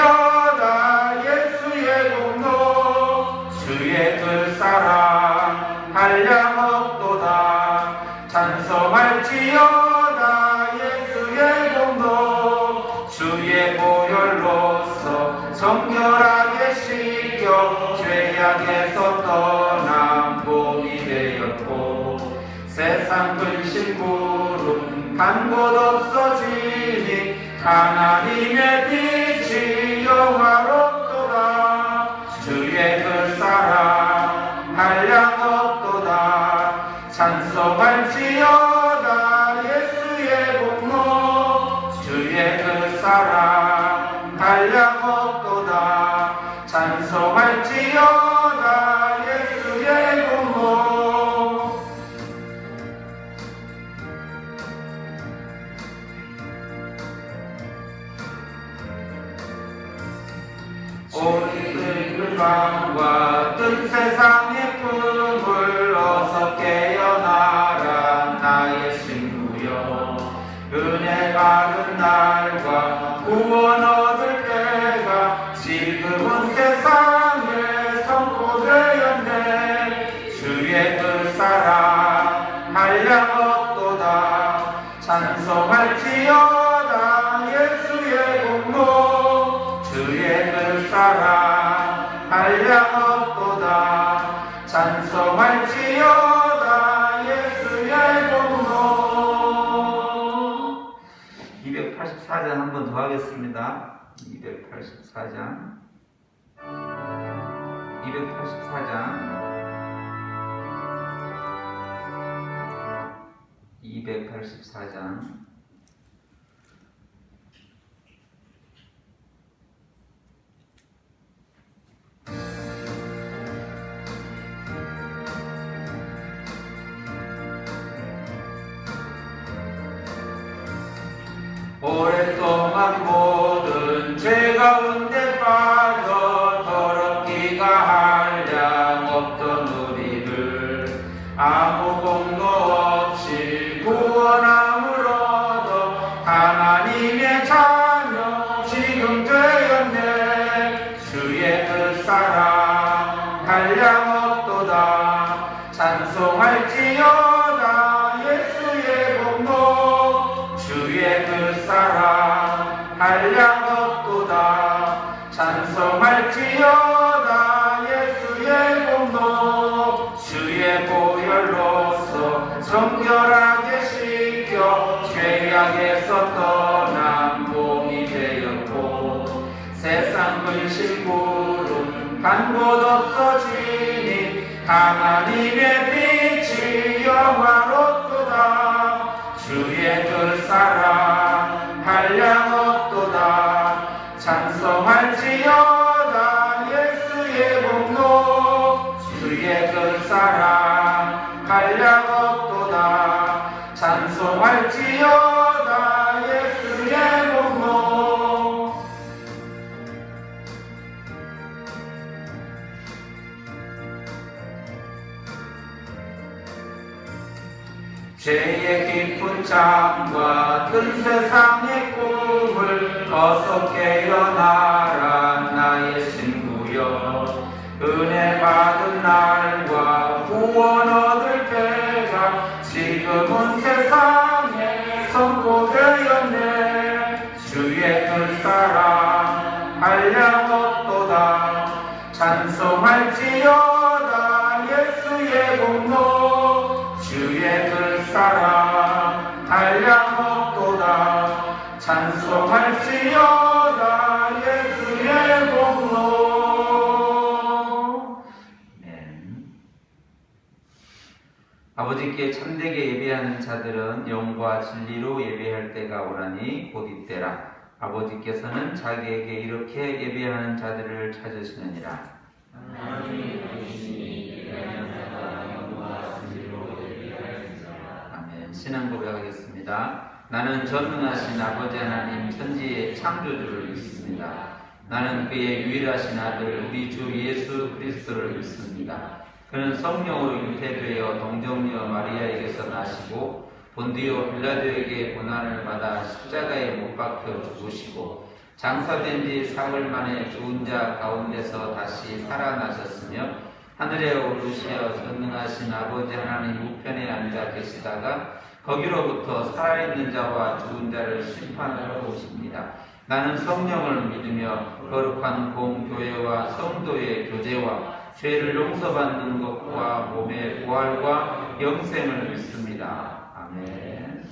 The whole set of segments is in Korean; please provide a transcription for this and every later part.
찬송할지어다 예수의 공로 주의 그 사랑 한량없도다. 찬송할지어다 예수의 공로 주의 보혈로서 정결하게 씻겨 죄악에서 떠난 몸이 되었고 세상 근심 구름 간 곳 없어지니 하나님의 빛이 영화롭도다. 주의 그 사랑 한량없도다. 찬송할지어다 예수의 공로 주의 그 사랑 한량없도다. 찬송할지어다 예수의 공로. 오늘의 밤과 뜬 세상의 꿈을 어서 깨어나라 나의 친구여. 은혜 받은 날과 구원 얻을 때가 지금은 세상에 선포되었네. 주의 그 사랑 한량없도다. 찬송할지어다 예수의 공로 주의 그 사랑 한량없도다. 찬송할지어다 예수의 공로. 284장 한 번 더 하겠습니다. 284장 284장 오랫동안 모든 죄 가운데 빠져 더럽기가 한량 없던 우리를 아무 공로 없이 구원함을 얻어 하나님의 자녀 지금 되었네. 주의 그 사랑 한량없도다. 찬송할지어다 예수의 공로 주의 그 사랑 한량없도다. 찬송할지어다 예수의 공로 주의 보혈로서 정결하게 씻겨 죄악에서 떠난 몸이 되었고 세상 근심 구름 간 곳 없어지니 하나님의 빛이 영화롭도다. 주의 그 사랑 한량없도다. 찬송할지어다 예수의 공로 주의 그 사랑 한량없도다. 찬송할지어다 예수의 공로. 죄의 깊은 잠과 뜬 세상의 꿈을 어서 깨어나라 나의 친구여. 은혜 받은 날과 구원 얻을 때가 지금은 세상에 선포되었네. 주의 그 사랑 한량없도다. 찬송할지어다 예수의 공로 주의 그 사랑 한량없도다. 찬송할지어다 예수의 공로. 아버지께 참되게 예배하는 자들은 영과 진리로 예배할 때가 오라니 곧 이때라. 아버지께서는 자기에게 이렇게 예배하는 자들을 찾으시느니라. 아멘. 신앙 고백하겠습니다. 나는 전능하신 아버지 하나님 천지의 창조주를 믿습니다. 나는 그의 유일하신 아들 우리 주 예수 그리스도를 믿습니다. 그는 성령으로 잉태되어 동정녀 마리아에게서 나시고 본디오 빌라도에게 고난을 받아 십자가에 못 박혀 죽으시고 장사된 지 사흘 만에 죽은 자 가운데서 다시 살아나셨으며 하늘에 오르시어 전능하신 아버지 하나님 우편에 앉아 계시다가 거기로부터 살아있는 자와 죽은 자를 심판하러 오십니다. 나는 성령을 믿으며 거룩한 공교회와 성도의 교제와 죄를 용서받는 것과 몸의 부활과 영생을 믿습니다. 아멘.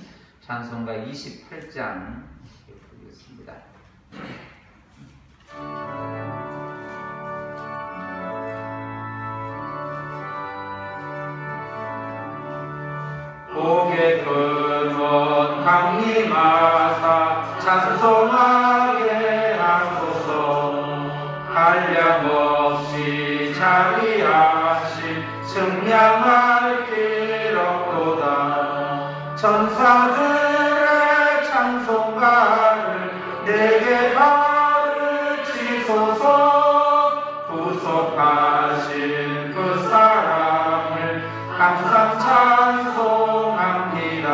찬송가 28장 부르겠습니다. 고개 근원 강림하사 찬송하게 하소서. 한량없이 자비하신 증량할 길 없도다. 천사들의 찬송가를 내게 가르치소서. 구속하신 그 사람을 항상 찬송합니다.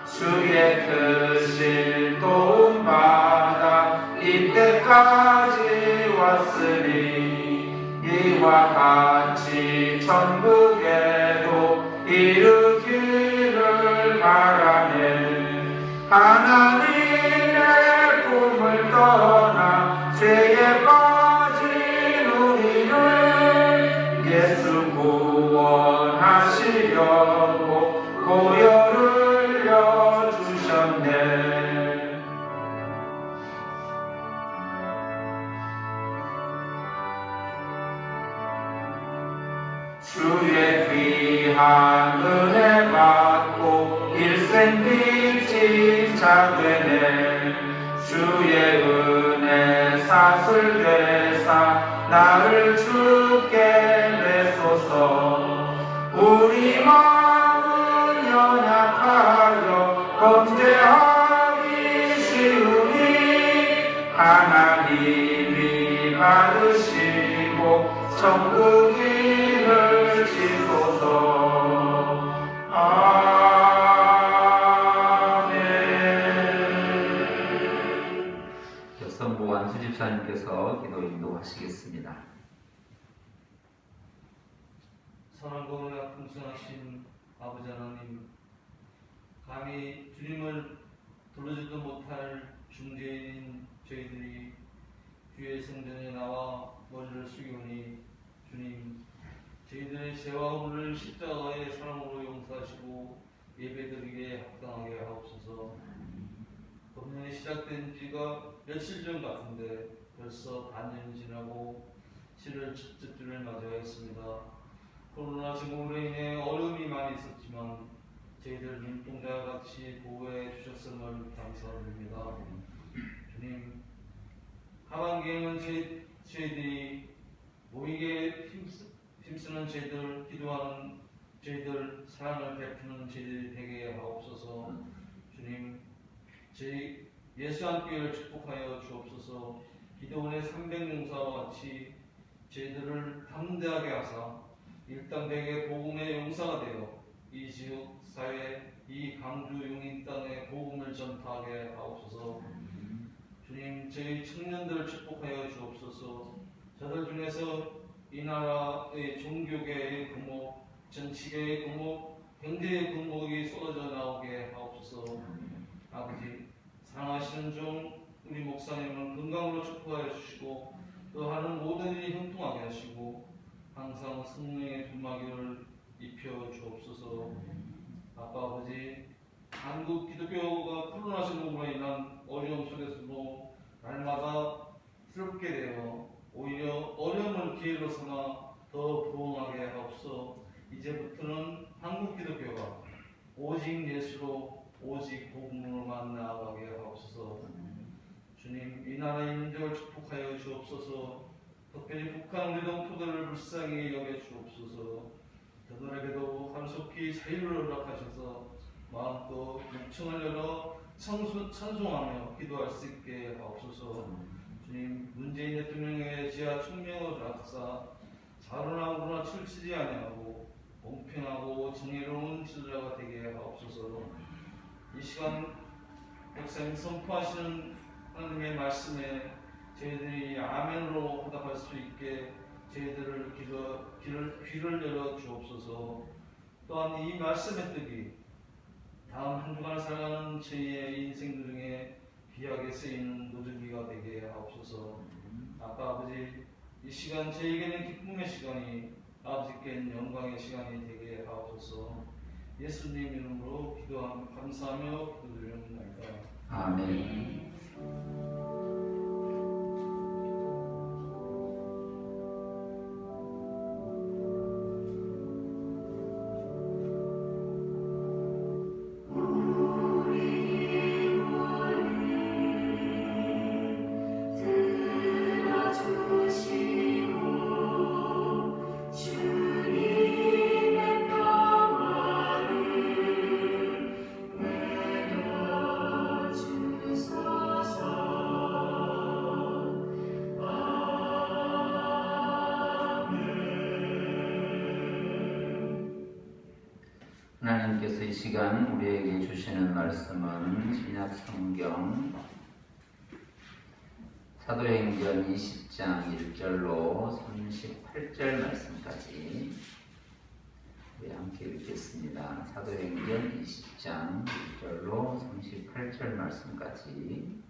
주의 크신 도움받아 이때까지 왔으니 이와 같이 천국에도 이르기를 바라네. 하나님의 품을 떠나 죄에 빠진 우리를 예수 구원하시려고 고열을 여주셨네. 주의 귀한 은혜 받고 일생 빚진 자 되네. 주의 은혜 사슬되사 나를 주께 내소서. 우리 마음은 연약하여 범죄하기 쉬우니 하나님이 받으시고 천국 이를 지소서. 아멘. 여성부 안수집사님께서 기도 인도하시겠습니다. 선하고 은혜가 풍성하신 아버지 하나님, 감히 주님을 부르지도 못할 중죄인인 저희들이 주의 성전에 나와 머리를 숙이오니 주님, 저희들의 죄와 허물을 십자가의 사랑으로 용서하시고 예배드리기에 합당하게 하옵소서. 금년이 시작된 지가 며칠 전 같은데 벌써 반년이 지나고 7월 첫째 주를 맞이하였습니다. 코로나 증후로 인해 어려움이 많이 있었지만 저희들 눈동자와 같이 보호해 주셨음을 감사드립니다. 주님, 하반기에는 저희들이 모이게 힘쓰는 저희들, 기도하는 저희들, 사랑을 베푸는 저희들이 되게 하옵소서. 주님, 저희 예수 함께를 축복하여 주옵소서. 기도원의 300용사와 같이 저희들을 담대하게 하사 일당백의 복음의 용사가 되어 이 지역 사회, 이 강주 용인 땅에 복음을 전파하게 하옵소서. 주님, 저희 청년들을 축복하여 주옵소서. 저들 중에서 이 나라의 종교계의 금목, 정치계의 금목, 경제의 금목이 쏟아져 나오게 하옵소서. 아버지, 사랑하시는 종 우리 목사님은 건강으로 축복하여 주시고 또 하는 모든 일이 형통하게 하시고 항상 성령의 두마기를 입혀 주옵소서. 아빠 아버지, 한국 기독교가 코로나 신공으로 인한 어려움 속에서도 날마다 새롭게 되어 오히려 어려움을 기회로 삼아 더 부흥하게 하옵소서. 이제부터는 한국 기독교가 오직 예수로 오직 복음으로만 나아가게 하옵소서. 주님, 이 나라의 민족을 축복하여 주옵소서. 특별히 북한 우리 동포들을 불쌍히 여겨 주옵소서. 그들에게도 한속히 자유를 허락하셔서 마음껏 육청을 열어 찬송하며 기도할 수 있게 하옵소서. 주님, 문재인 대통령의 지하 총명을 낙사 자루나 우루나 출치지 아니하고 공평하고 정의로운 지도자가 되게 하옵소서. 이 시간 역사님 선포하시는 하나님의 말씀에 저희들이 아멘으로 응답할 수 있게 저희들을 귀를 열어 주옵소서. 또한 이 말씀의 뜻이 다음 한 주간을 살아가는 저희의 인생 중에 귀하게 쓰이는 노준기가 되게 하옵소서. 아버지, 이 시간 저희에게는 기쁨의 시간이, 아버지께는 영광의 시간이 되게 하옵소서. 예수님 이름으로 감사하며 기도드립니다. 아멘. 하나님께서 이 시간 우리에게 주시는 말씀은 신약 성경 사도행전 20장 1절로 38절 말씀까지 우리 함께 읽겠습니다. 사도행전 20장 1절로 38절 말씀까지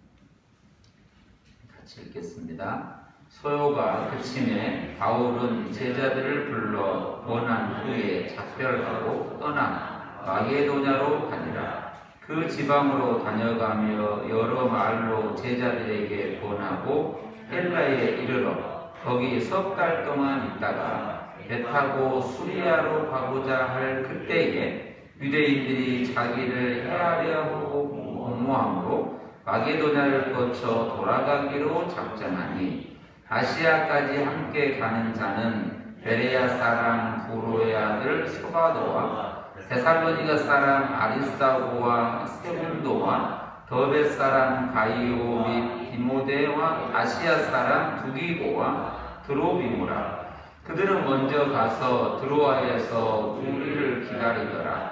같이 읽겠습니다. 소요가 그침에 바울은 제자들을 불러 권한 후에 작별하고 떠나 마게도냐로 가니라. 그 지방으로 다녀가며 여러 말로 제자들에게 권하고 헬라에 이르러 거기 석 달 동안 있다가 배 타고 수리아로 가고자 할 그때에 유대인들이 자기를 해하려 하고 공모함으로 마게도냐를 거쳐 돌아가기로 작정하니 아시아까지 함께 가는 자는 베레아 사람 부로의 아들 소바도와 데살로니가 사람 아리스다고와 세군도와 더베 사람 가이오 및 디모데와 아시아 사람 두기고와 드로비모라. 그들은 먼저 가서 드로아에서 우리를 기다리더라.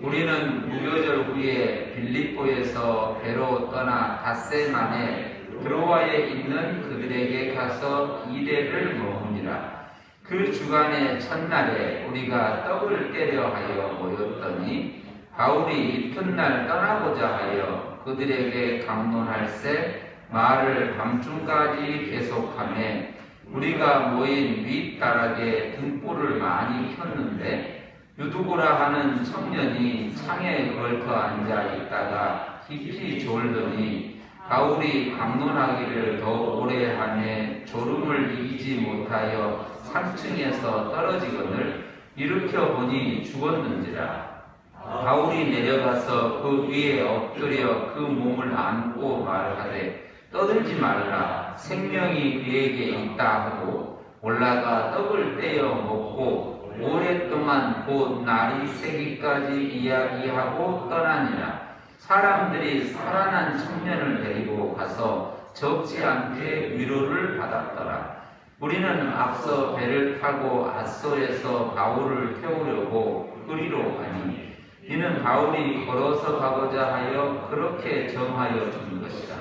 우리는 무교절 후에 빌립보에서 배로 떠나 닷새 만에 드로아에 있는 그들에게 가서 이레를 먹으니라. 그 주간의 첫날에 우리가 떡을 때려 하여 모였더니 바울이 이튿날 떠나고자 하여 그들에게 강론할새 말을 밤중까지 계속하며 우리가 모인 윗다락에 등불을 많이 켰는데 유두고라 하는 청년이 창에 걸터 앉아 있다가 깊이 졸더니 바울이 강론하기를 더 오래 하며 졸음을 이기지 못하여 3층에서 떨어지거늘 일으켜 보니 죽었는지라. 바울이 내려가서 그 위에 엎드려 그 몸을 안고 말하되 떠들지 말라, 생명이 그에게 있다 하고 올라가 떡을 떼어 먹고 오랫동안 곧 날이 새기까지 이야기하고 떠나니라. 사람들이 살아난 청년을 데리고 가서 적지 않게 위로를 받았더라. 우리는 앞서 배를 타고 앗소에서 바울을 태우려고 그리로 가니 이는 바울이 걸어서 가고자 하여 그렇게 정하여 준 것이라.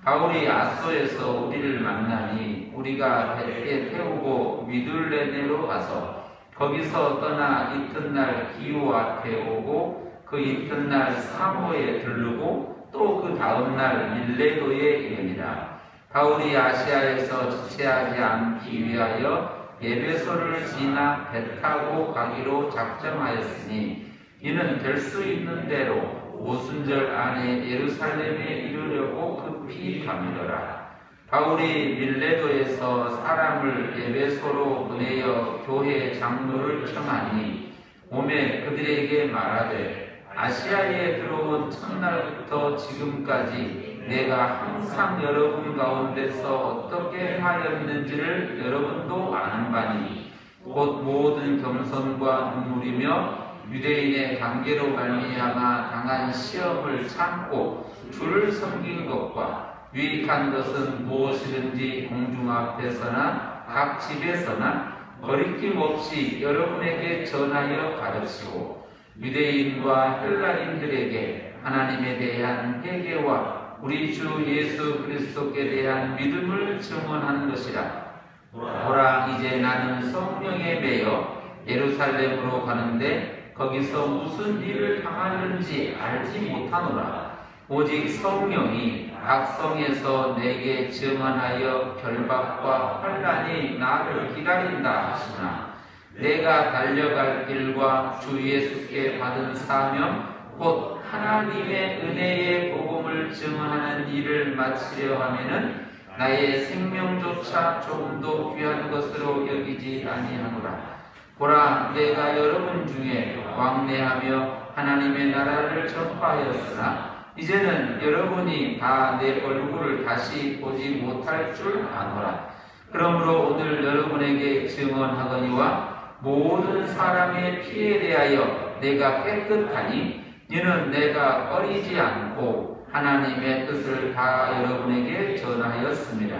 바울이 앗소에서 우리를 만나니 우리가 배에 태우고 미둘레네로 가서 거기서 떠나 이튿날 기호 앞에 오고 그 이튿날 사모에 들르고 또 그 다음날 밀레도에 이르니라. 바울이 아시아에서 지체하지 않기 위하여 에베소를 지나 배 타고 가기로 작정하였으니 이는 될 수 있는 대로 오순절 안에 예루살렘에 이르려고 급히 가미더라. 바울이 밀레도에서 사람을 에베소로 보내어 교회 장로를 청하니 오매 그들에게 말하되 아시아에 들어온 첫날부터 지금까지 내가 항상 여러분 가운데서 어떻게 하였는지를 여러분도 아는 바니 곧 모든 겸손과 눈물이며 유대인의 관계로 말미암아 당한 시험을 참고 주를 섬긴 것과 유익한 것은 무엇이든지 공중 앞에서나 각 집에서나 거리낌 없이 여러분에게 전하여 가르치고 유대인과 헬라인들에게 하나님에 대한 회개와 우리 주 예수 그리스도께 대한 믿음을 증언하는 것이라. 보라, 이제 나는 성령에 매여 예루살렘으로 가는데 거기서 무슨 일을 당하는지 알지 못하노라. 오직 성령이 각 성에서 내게 증언하여 결박과 환난이 나를 기다린다 하시나, 내가 달려갈 길과 주 예수께 받은 사명 곧 하나님의 은혜의 복음을 증언하는 일을 마치려 하면은 나의 생명조차 조금도 귀한 것으로 여기지 아니하노라. 보라, 내가 여러분 중에 왕래하며 하나님의 나라를 전파하였으나 이제는 여러분이 다 내 얼굴을 다시 보지 못할 줄 아노라. 그러므로 오늘 여러분에게 증언하거니와 모든 사람의 피에 대하여 내가 깨끗하니 이는 내가 꺼리지 않고 하나님의 뜻을 다 여러분에게 전하였습니다.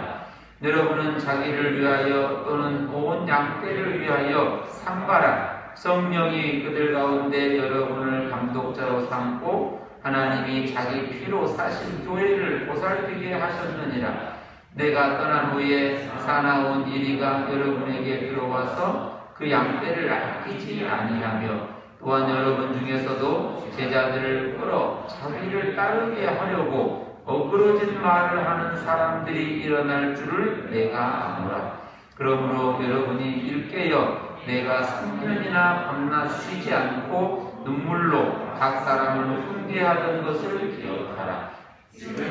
여러분은 자기를 위하여 또는 온 양떼를 위하여 상바라 성령이 그들 가운데 여러분을 감독자로 삼고 하나님이 자기 피로 사신 교회를 보살피게 하셨느니라. 내가 떠난 후에 사나운 이리가 여러분에게 들어와서 그 양떼를 아끼지 아니하며 또한 여러분 중에서도 제자들을 끌어 자기를 따르게 하려고 엇그러진 말을 하는 사람들이 일어날 줄을 내가 아노라. 그러므로 여러분이 일깨어 내가 3년이나 밤낮 쉬지 않고 눈물로 각 사람을 훈계하던 것을 기억하라.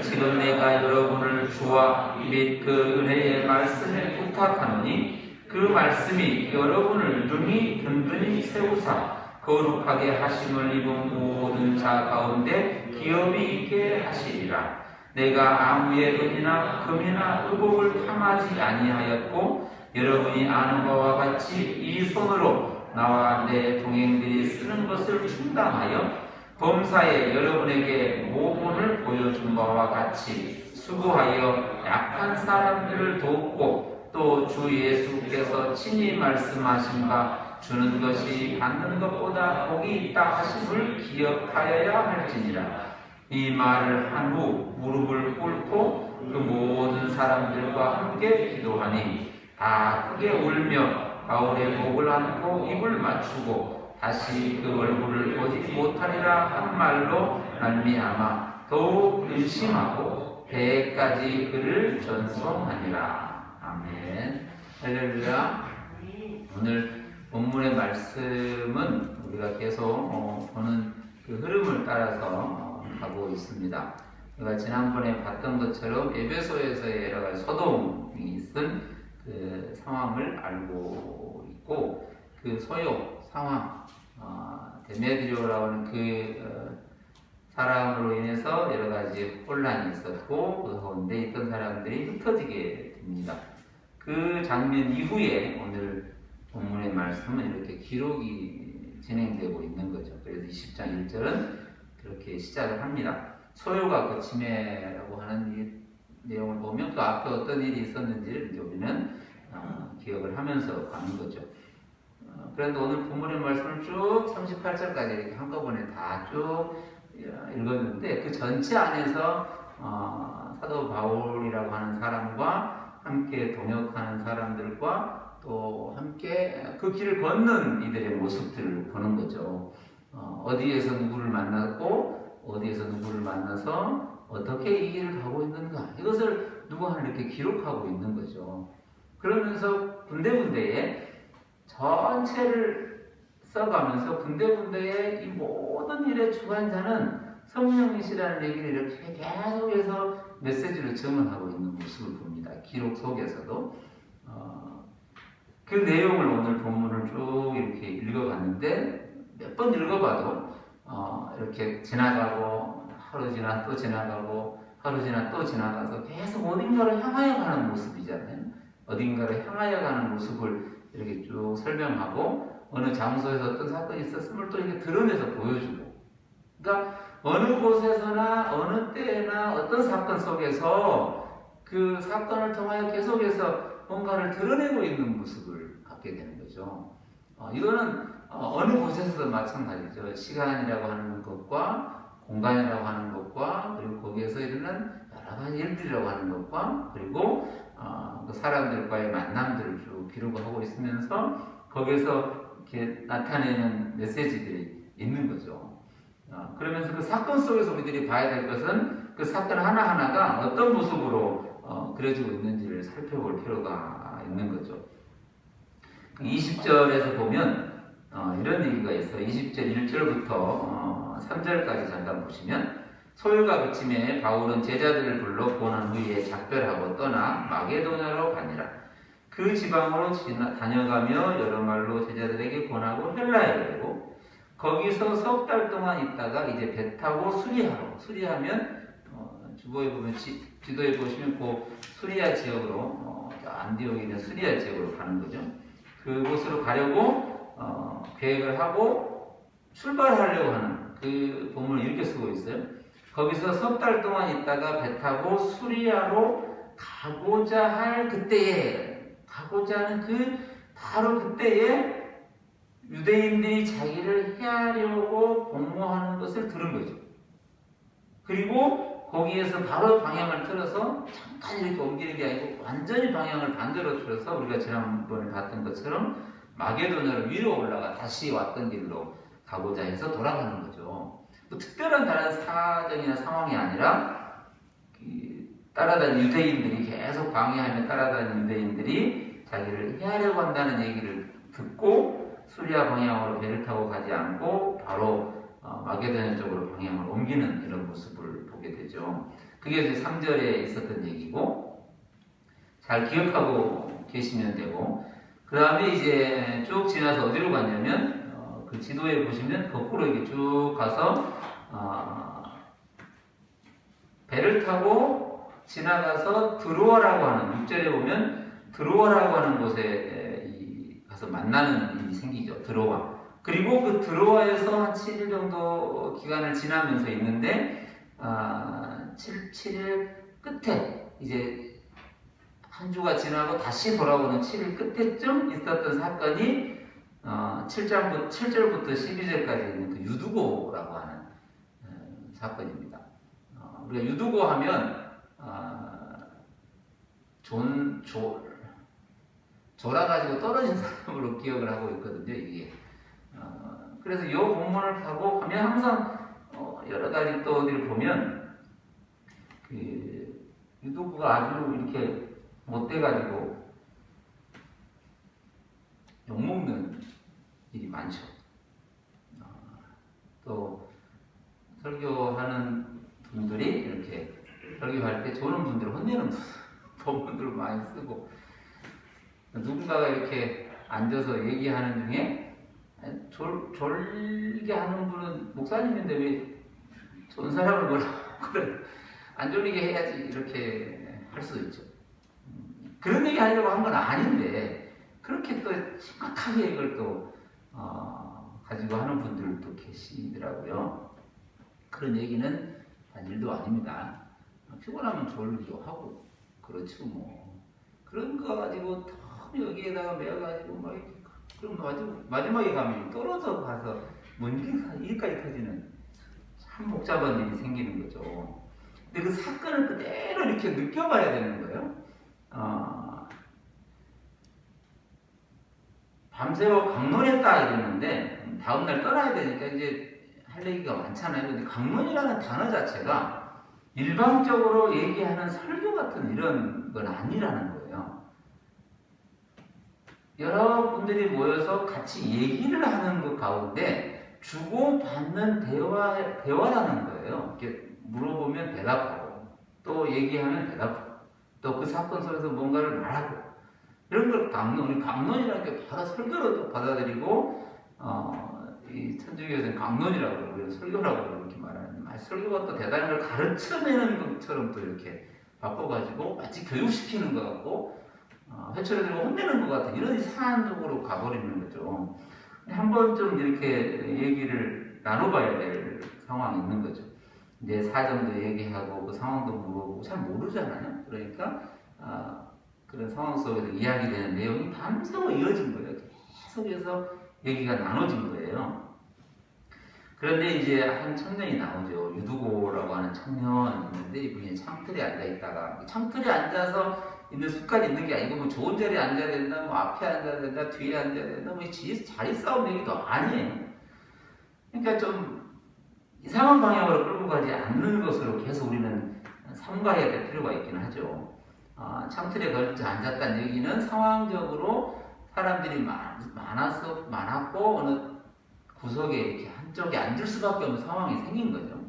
지금 내가 여러분을 주와 및 그 은혜의 말씀에 부탁하노니 그 말씀이 여러분을 능히 든든히 세우사 거룩하게 하심을 입은 모든 자 가운데 기업이 있게 하시리라. 내가 아무의 은이나 금이나 의복을 탐하지 아니하였고 여러분이 아는 바와 같이 이 손으로 나와 내 동행들이 쓰는 것을 충당하여 범사에 여러분에게 모본을 보여준 바와 같이 수고하여 약한 사람들을 돕고 또 주 예수께서 친히 말씀하신 바 주는 것이 받는 것보다 복이 있다 하심을 기억하여야 할지니라. 이 말을 한 후 무릎을 꿇고 그 모든 사람들과 함께 기도하니 다 크게 울며 바울의 목을 안고 입을 맞추고 다시 그 얼굴을 보지 못하리라 한 말로 말미암아 더욱 근심하고 배까지 그를 전송하니라. 아멘. 할렐루야. 오늘 본문의 말씀은 우리가 계속 보는 그 흐름을 따라서 가고 있습니다. 우리가 지난번에 봤던 것처럼 에베소에서의 여러 가지 소동이 있은 그 상황을 알고 있고 그 소요 상황, 데메드리오라고 하는 그 사람으로 인해서 여러 가지 혼란이 있었고 그 가운데 있던 사람들이 흩어지게 됩니다. 그 장면 이후에 오늘 본문의 말씀은 이렇게 기록이 진행되고 있는 거죠. 그래서 20장 1절은 그렇게 시작을 합니다. 소요가 그침해라고 하는 이 내용을 보면 그 앞에 어떤 일이 있었는지를 우리는 기억을 하면서 가는 거죠. 그런데 오늘 본문의 말씀을 쭉 38절까지 이렇게 한꺼번에 다 쭉 읽었는데 그 전체 안에서 사도 바울이라고 하는 사람과 함께 동역하는 사람들과 또 함께 그 길을 걷는 이들의 모습들을 보는 거죠. 어디에서 누구를 만났고 어디에서 누구를 만나서 어떻게 이 길을 가고 있는가 이것을 누가 이렇게 기록하고 있는 거죠. 그러면서 군데군데에 전체를 써가면서 군데군데에 이 모든 일의 주관자는 성령이시라는 얘기를 이렇게 계속해서 메시지를 증언하고 있는 모습을 봅니다. 기록 속에서도 그 내용을 오늘 본문을 쭉 이렇게 읽어봤는데 몇 번 읽어봐도 이렇게 지나가고 하루 지나 또 지나가고 하루 지나 또 지나가서 계속 어딘가를 향하여 가는 모습이잖아요. 어딘가를 향하여 가는 모습을 이렇게 쭉 설명하고 어느 장소에서 어떤 사건이 있었음을 또 이렇게 드러내서 보여주고 그러니까 어느 곳에서나 어느 때나 어떤 사건 속에서 그 사건을 통하여 계속해서 뭔가를 드러내고 있는 모습을 갖게 되는 거죠. 이거는 어느 곳에서도 마찬가지죠. 시간이라고 하는 것과 공간이라고 하는 것과 그리고 거기에서 일어난 여러 가지 일들이라고 하는 것과 그리고 그 사람들과의 만남들을 쭉 기록을 하고 있으면서 거기에서 이렇게 나타내는 메시지들이 있는 거죠. 그러면서 그 사건 속에서 우리들이 봐야 될 것은 그 사건 하나하나가 어떤 모습으로 그려지고 있는지를 살펴볼 필요가 있는 거죠. 20절에서 보면 이런 얘기가 있어요. 20절 1절부터 3절까지 잠깐 보시면 소율과 그침에 바울은 제자들을 불러 고난 후에 작별하고 떠나 마게도냐로 가니라. 그 지방으로 다녀가며 여러 말로 제자들에게 권하고 헬라에 이르고 거기서 석 달 동안 있다가 이제 배 타고 수리하면 주보에 보면 지도에 보시면 그 수리아 지역으로 안디옥에 있는 수리아 지역으로 가는 거죠. 그곳으로 가려고 계획을 하고 출발하려고 하는 그 본문을 이렇게 쓰고 있어요. 거기서 석 달 동안 있다가 배 타고 수리아로 가고자 할 그때에 가고자 하는 바로 그때에 유대인들이 자기를 해하려고 공모하는 것을 들은 거죠. 그리고 거기에서 바로 방향을 틀어서 잠깐 이렇게 옮기는 게 아니고 완전히 방향을 반대로 틀어서 우리가 지난번에 봤던 것처럼 마게도냐로 위로 올라가 다시 왔던 길로 가고자 해서 돌아가는 거죠. 뭐 특별한 다른 사정이나 상황이 아니라 따라다니는 유대인들이 계속 방해하며 따라다니는 유대인들이 자기를 해하려고 한다는 얘기를 듣고 수리아 방향으로 배를 타고 가지 않고 바로 마게도냐 쪽으로 방향을 옮기는 이런 모습을 보게 되죠. 그게 이제 3절에 있었던 얘기고 잘 기억하고 계시면 되고 그 다음에 이제 쭉 지나서 어디로 갔냐면 그 지도에 보시면 거꾸로 이렇게 쭉 가서 배를 타고 지나가서 드로아라고 하는 6절에 보면 드로아라고 하는 곳에 가서 만나는 일이 생기죠. 드로아. 그리고 그 드로아에서 한 7일 정도 기간을 지나면서 있는데 7일 끝에 이제 한 주가 지나고 다시 돌아오는 7일 끝에쯤 있었던 사건이 7절부터 12절까지 있는 그 유두고라고 하는 사건입니다. 우리가 유두고 하면 졸아가지고 떨어진 사람으로 기억을 하고 있거든요, 이게. 그래서 이 본문을 가고 가면 항상 여러 가지 또 어디를 보면 유두고가 아주 이렇게 못돼가지고 욕먹는 일이 많죠. 또 설교하는 분들이 이렇게 설교할 때 좋은 분들을 혼내는 본문들을 많이 쓰고 누군가가 이렇게 앉아서 얘기하는 중에 졸게 하는 분은 목사님인데 왜 좋은 사람을 뭐라고 그래 안 졸리게 해야지 이렇게 할 수도 있죠. 그런 얘기 하려고 한 건 아닌데 그렇게 또 심각하게 이걸 또 가지고 하는 분들도 계시더라고요. 그런 얘기는 일도 아닙니다. 피곤하면 졸기도 하고 그렇죠 뭐. 그런 거 가지고 더 여기에다가 매어가지고 막 그럼 마지막에 가면 떨어져 가서 뭔 일까지 터지는 참 복잡한 일이 생기는 거죠. 근데 그 사건을 그대로 이렇게 느껴봐야 되는 거예요. 밤새워 강론했다 이랬는데 다음날 떠나야 되니까 이제 할 얘기가 많잖아요. 근데 강론이라는 단어 자체가 일방적으로 얘기하는 설교 같은 이런 건 아니라는 거예요. 여러분들이 모여서 같이 얘기를 하는 것 가운데 주고받는 대화라는 거예요. 이렇게 물어보면 대답하고 또 얘기하면 대답하고 또 그 사건 속에서 뭔가를 말하고 이런 걸 강론이라는 게 바로 설교로 또 받아들이고 이 천주교에서는 강론이라고 그래요. 설교라고 이렇게 말하는데 설교가 또 대단한 걸 가르쳐내는 것처럼 또 이렇게 바꿔가지고 마치 교육시키는 것 같고 회초리 들고 혼내는 것 같은 이런 이상한 쪽으로 가버리는 거죠. 한 번쯤 이렇게 얘기를 나눠봐야 될 상황이 있는 거죠. 이제 사정도 얘기하고 그 상황도 물어보고 잘 모르잖아요. 그러니까 그런 상황 속에서 이야기되는 내용이 밤새워 이어진 거예요. 계속해서 얘기가 나눠진 거예요. 그런데 이제 한 청년이 나오죠. 유두고라고 하는 청년이 있는데 이분이 창틀에 앉아 있다가 창틀에 앉아서 있는 습관이 있는 게 아니고 뭐 좋은 자리에 앉아야 된다, 뭐 앞에 앉아야 된다, 뒤에 앉아야 된다, 뭐 자리 싸움 얘기도 아니에요. 그러니까 좀 이상한 방향으로 끌고 가지 않는 것으로 계속 우리는 삼가해야 될 필요가 있긴 하죠. 창틀에 걸쳐 앉았다는 얘기는 상황적으로 사람들이 많았고 어느 구석에 이렇게 한쪽에 앉을 수밖에 없는 상황이 생긴 거죠.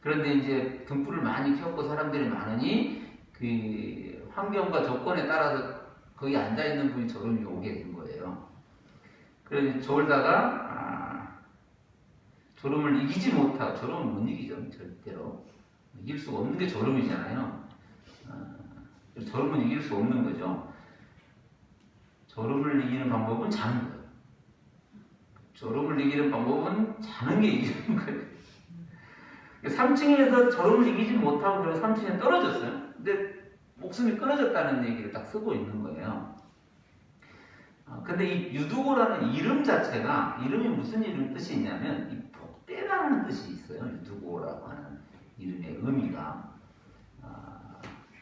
그런데 이제 등불을 많이 켰고 사람들이 많으니 그 환경과 조건에 따라서 거기 앉아 있는 분이 졸음이 오게 된 거예요. 그래서 졸다가 졸음을 이기지 못하고 졸음을 못 이기죠. 절대로 이길 수가 없는 게 졸음이잖아요. 졸음은 이길 수 없는 거죠. 졸음을 이기는 방법은 자는 거예요. 졸음을 이기는 방법은 자는 게 이기는 거예요. 3층에서 졸음을 이기지 못하고 그래서 3층에 떨어졌어요. 근데 목숨이 끊어졌다는 얘기를 딱 쓰고 있는 거예요. 근데 이 유두고라는 이름 자체가 이름이 무슨 이름 뜻이 있냐면 이 복되다는 뜻이 있어요. 유두고라고 하는 이름의 의미가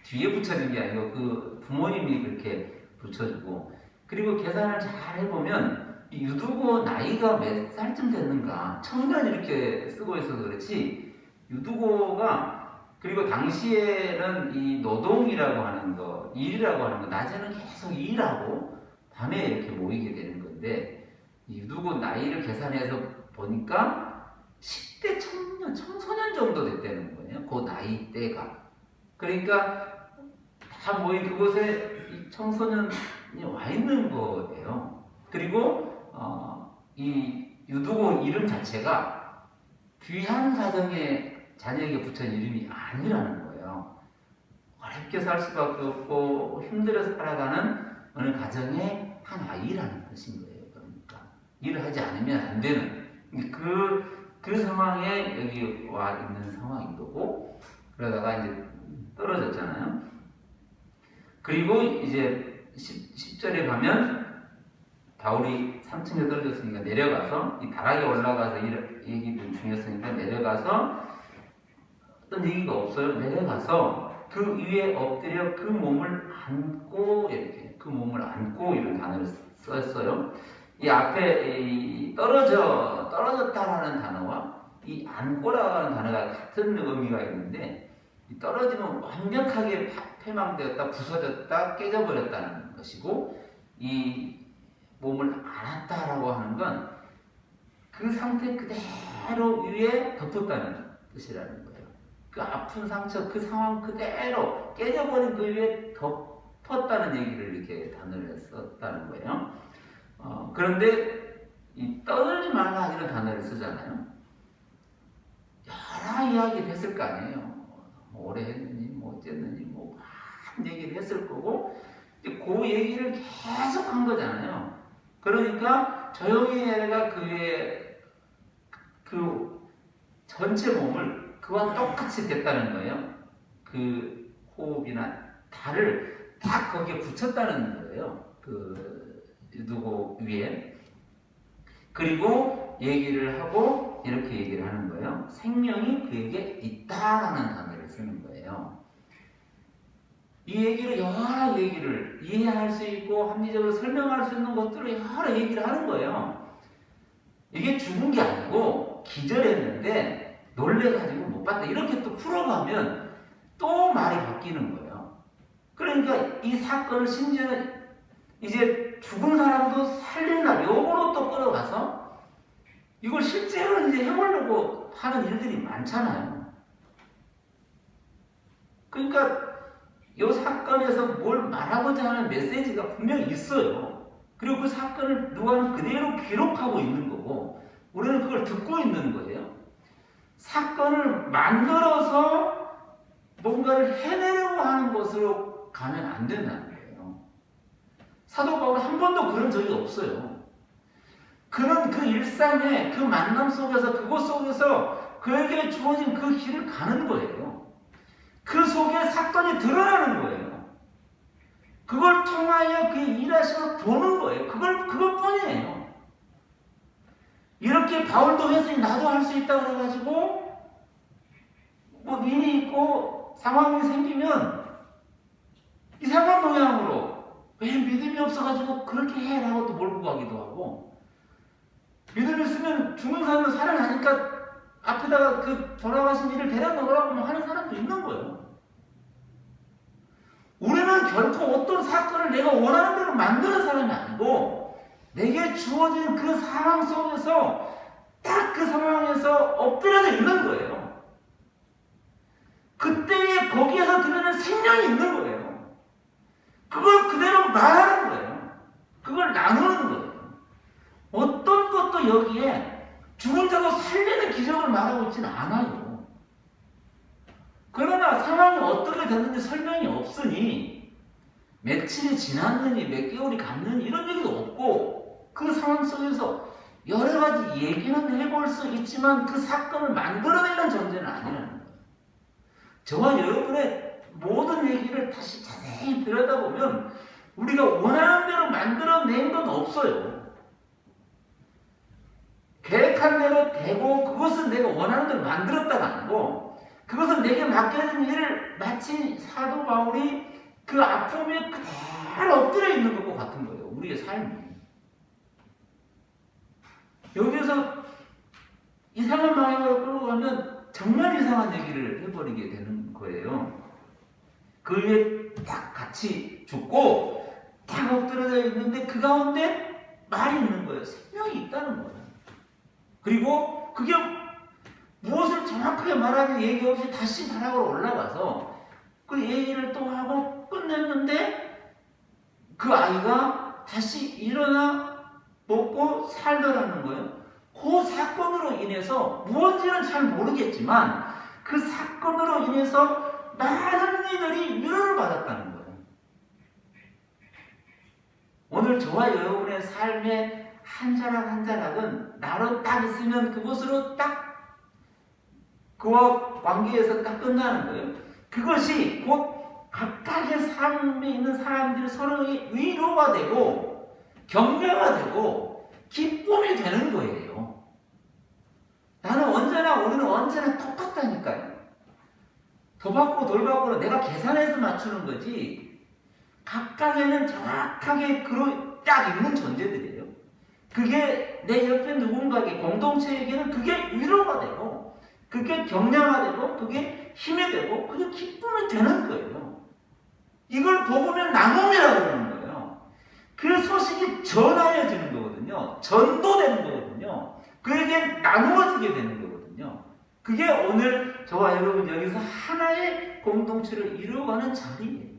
뒤에 붙여진 게 아니고 그 부모님이 그렇게 붙여주고 그리고 계산을 잘 해보면 이 유두고 나이가 몇 살쯤 됐는가 청년 이렇게 쓰고 있어서 그렇지 유두고가 그리고 당시에는 이 노동이라고 하는 거 일이라고 하는 거 낮에는 계속 일하고 밤에 이렇게 모이게 되는 건데 이 유두고 나이를 계산해서 보니까 10대 청소년 정도 됐다는 거예요. 그 나이대가. 그러니까 다 모인 그곳에 이 청소년이 와 있는 거예요. 그리고 이 유두고 이름 자체가 귀한 가정의 자녀에게 붙인 이름이 아니라는 거예요. 어렵게 살 수밖에 없고 힘들어 살아가는 어느 가정의 한 아이라는 뜻인 거예요. 그러니까 일을 하지 않으면 안 되는 그 상황에 여기 와 있는 상황인 거고 그러다가 이제 떨어졌잖아요. 그리고 이제 10절에 가면 바울이 3층에 떨어졌으니까 내려가서 이 다락에 올라가서 이 얘기도 중요했으니까 내려가서 어떤 얘기가 없어요. 내려가서 그 위에 엎드려 그 몸을 안고 이렇게 그 몸을 안고 이런 단어를 썼어요. 이 앞에 이 떨어졌다라는 단어와 이 안고라는 단어가 같은 의미가 있는데 이 떨어지면 완벽하게 패망되었다, 부서졌다, 깨져버렸다는 것이고 이 몸을 안았다라고 하는 건 그 상태 그대로 위에 덮었다는 뜻이라는 거예요. 그 아픈 상처, 그 상황 그대로 깨져버린 그 위에 덮었다는 얘기를 이렇게 단어를 썼다는 거예요. 그런데 이 떠들지 말라 이런 단어를 쓰잖아요. 여러 이야기를 했을 거 아니에요. 뭐 오래 했느니, 뭐 어쨌느니, 뭐 많은 얘기를 했을 거고, 이제 그 얘기를 계속 한 거잖아요. 그러니까 조용히 내가 그의 그 전체 몸을 그와 똑같이 됐다는 거예요. 그 호흡이나 달을 다 거기에 붙였다는 거예요. 그 누구 위에. 그리고 얘기를 하고 이렇게 얘기를 하는 거예요. 생명이 그에게 있다라는 단어를 쓰는 거예요. 이 얘기를 여러 얘기를 이해할 수 있고 합리적으로 설명할 수 있는 것들을 여러 얘기를 하는 거예요. 이게 죽은 게 아니고 기절했는데 놀래가지고 못 봤다. 이렇게 또 풀어가면 또 말이 바뀌는 거예요. 그러니까 이 사건을 심지어 이제 죽은 사람도 살린다. 요거로 또 끌어가서 이걸 실제로 이제 해보려고 하는 일들이 많잖아요. 그러니까 이 사건에서 뭘 말하고자 하는 메시지가 분명히 있어요. 그리고 그 사건을 누가는 그대로 기록하고 있는 거고 우리는 그걸 듣고 있는 거예요. 사건을 만들어서 뭔가를 해내려고 하는 것으로 가면 안 된다는 거예요. 사도 바울은 한 번도 그런 적이 없어요. 그는 그 일상의 그 만남 속에서 그곳 속에서 그에게 주어진 그 길을 가는 거예요. 그 속에 사건이 드러나는 거예요. 그걸 통하여 그의 일하심을 보는 거예요. 그것뿐이에요. 이렇게 바울도 했으니 나도 할 수 있다 그래가지고 뭐 일이 있고 상황이 생기면 이상한 모양으로 왜 믿음이 없어가지고 그렇게 해라고 또 몰고 가기도 하고, 믿음이 있으면 죽은 사람은 살아나니까 앞에다가 그 돌아가신 이를 데려 놓으라고 하는 사람도 있는 거예요. 우리는 결코 어떤 사건을 내가 원하는 대로 만드는 사람이 아니고, 내게 주어진 그 상황 속에서 딱 그 상황에서 엎드려져 있는 거예요. 그때에 거기에서 들리는 생명이 있는 거예요. 그걸 그대로 말하는 거예요. 그걸 나누는 거예요. 어떤 것도 여기에 죽은 자도 살리는 기적을 말하고 있지는 않아요. 그러나 상황이 어떻게 됐는지 설명이 없으니, 며칠이 지났느니 몇 개월이 갔느니 이런 얘기도 없고, 그 상황 속에서 여러 가지 얘기는 해볼 수 있지만 그 사건을 만들어내는 존재는 아니라는 거예요. 저와 여러분의 모든 얘기를 다시 자세히 들여다보면 우리가 원하는 대로 만들어낸 건 없어요. 계획한 대로 되고 그것은 내가 원하는 대로 만들었다가 아니고, 그것은 내게 맡겨진 일을 마치 사도 바울이 그 아픔에 그대로 엎드려 있는 것과 같은 거예요. 우리의 삶이. 여기에서 이상한 방향으로 끌고 가면 정말 이상한 얘기를 해버리게 되는 거예요. 그 위에 딱 같이 죽고 딱 엎드려져 있는데 그 가운데 말이 있는 거예요. 생명이 있다는 거예요. 그리고 그게 무엇을 정확하게 말하는 얘기 없이 다시 바닥으로 올라가서 그 얘기를 또 하고 끝냈는데, 그 아이가 다시 일어나 먹고 살더라는 거예요. 그 사건으로 인해서 무언지는 잘 모르겠지만 그 사건으로 인해서 많은 이들이 위로를 받았다는 거예요. 오늘 저와 여러분의 삶의 한 자락 한 자락은 나로 딱 있으면 그것으로 딱 그와 관계에서 딱 끝나는 거예요. 그것이 곧 각각의 삶에 있는 사람들이 서로의 위로가 되고 격려가 되고 기쁨이 되는 거예요. 우리는 언제나 똑같다니까요. 더 받고 덜 받고는 내가 계산해서 맞추는 거지, 각각에는 정확하게 딱 있는 존재들이에요. 그게 내 옆에 누군가에게, 공동체에게는 그게 위로가 되고, 그게 격려가 되고, 그게 힘이 되고, 그게 기쁨이 되는 거예요. 이걸 복음의 나눔이라고 그러는 거예요. 그 소식이 전하여지는 거거든요. 전도되는 거거든요. 그에게 나누어지게 되는 거거든요. 그게 오늘 저와 여러분 여기서 하나의 공동체를 이루어가는 자리예요.